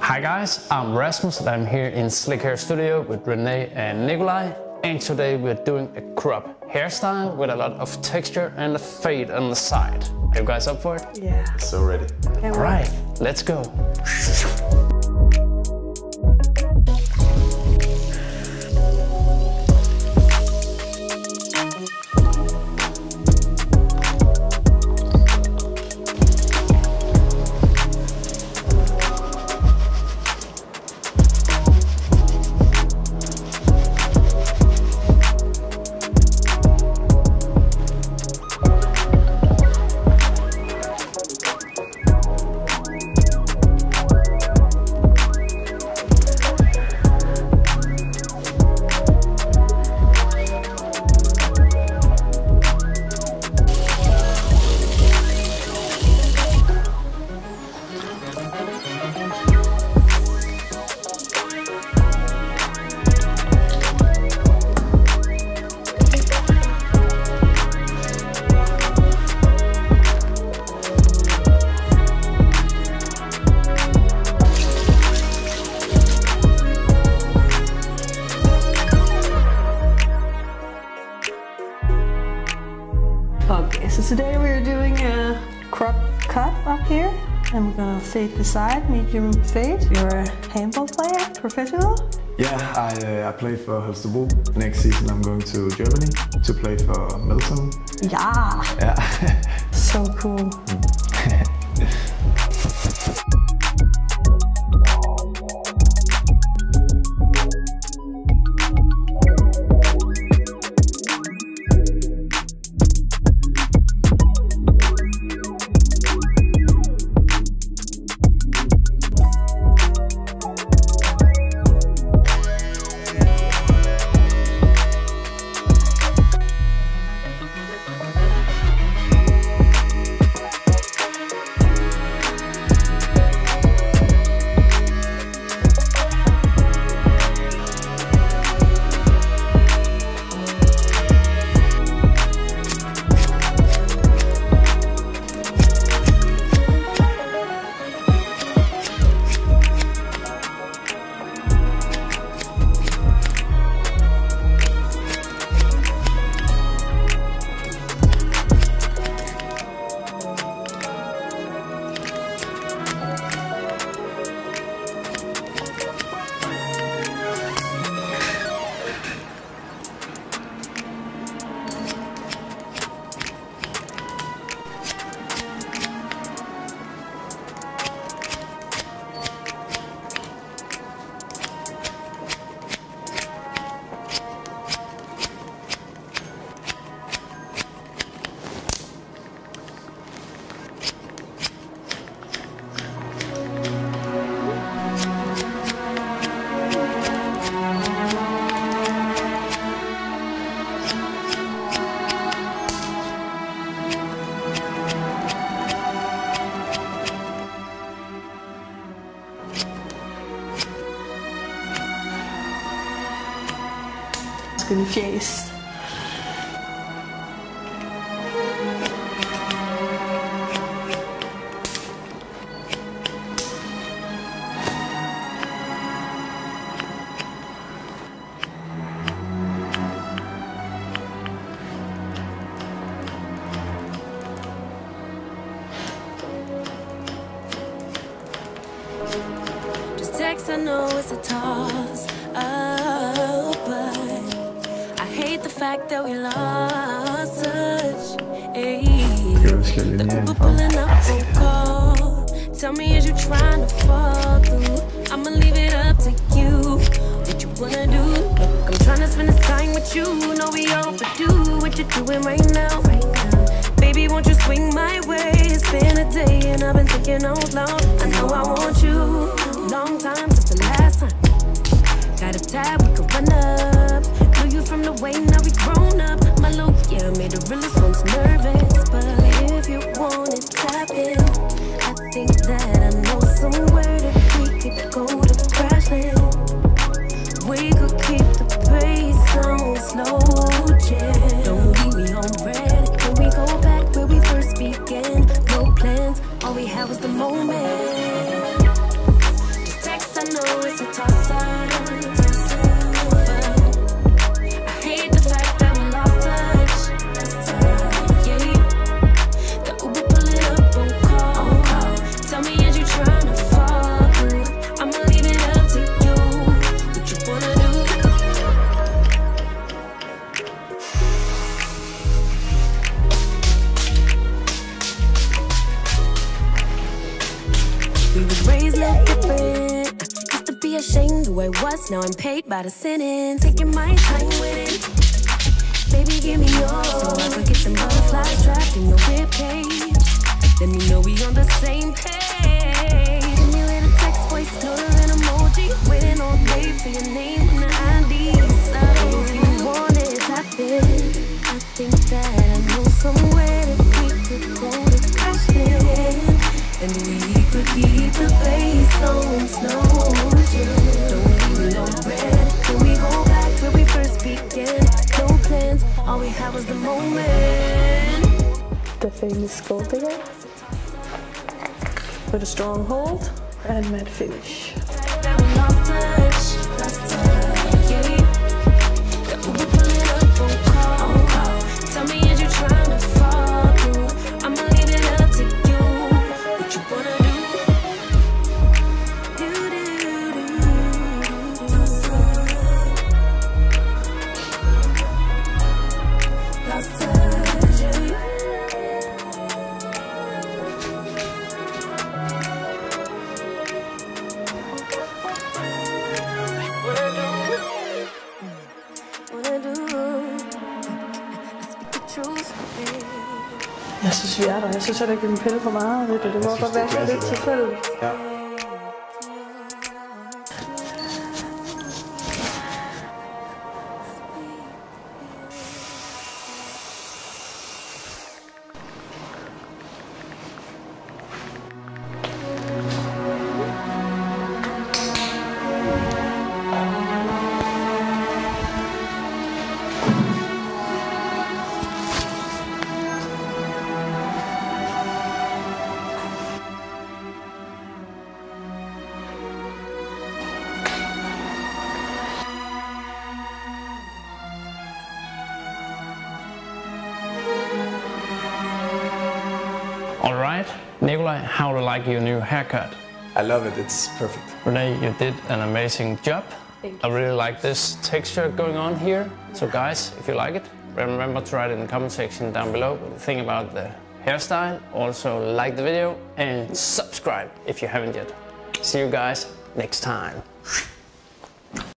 Hi guys, I'm Rasmus and I'm here in Slikhaar studio with Reneé and Nikolaj, and today we're doing a crop hairstyle with a lot of texture and a fade on the side. Are you guys up for it? Yeah. So ready. Alright, let's go. Okay, so today we're doing a crop cut up here, and we're gonna fade the side, medium fade. You're a handball player, professional? Yeah, I play for Hairstyle. Next season I'm going to Germany to play for Milton. Yeah! So cool. Gonna chase. Just text, I know it's a toss. Oh, but I hate the fact that we lost touch. The people pulling up will call. Tell me, is you trying to fall through? I'ma leave it up to you. What you wanna do? Look, I'm trying to spend this time with you. Know we overdue. What you doing right now? Baby, won't you swing my way? It's been a day and I've been thinking out loud. I know I want you. Long time since the last time. Got a tab, we could run up. Knew you from the way, now we grown up. My look, yeah, made the realest ones nervous. But if you want it, tap in. I think that I know somewhere that we could go to crash land. We could keep the pace on slow, jam. Don't leave me on red. it's a toss-up. I hate the fact that we lost touch. Yeah, the Uber pull it up on call. Tell me, is you trying to fall through? I'ma leave it up to you. What you wanna do? We was raised no different. Used to be ashamed who I was, now I'm paid by the sentence. Taking my time with it. Baby, give me yours, so I could get some butterflies trapped in your ribcage. Let me know we on the same page. Give me a little text, voice, note, an emoji. Waiting all day for your name on the ID. So if you want it, tap it. I think that I know somewhere that we could go to crash it. And we could keep the place on slow. Don't leave it on red. Can we go back where we first began? No plans, all we had was the moment. The famous gold digger with a strong hold and matte finish. That we lost touch, yeah. The Uber pull it up on call. Tell me, is you trying to fall through? I'ma leave it up to you. What you wanna do? Lost touch, yeah. Jeg synes, vi er der. Jeg synes, at jeg giver en pille for meget ved det. Det må godt være lidt tilfældigt. Ja. Alright, Nikolaj, how do you like your new haircut? I love it, it's perfect. Reneé, you did an amazing job. Thank you. I really like this texture going on here. So guys, if you like it, remember to write in the comment section down below what you think about the hairstyle. Also like the video and subscribe if you haven't yet. See you guys next time.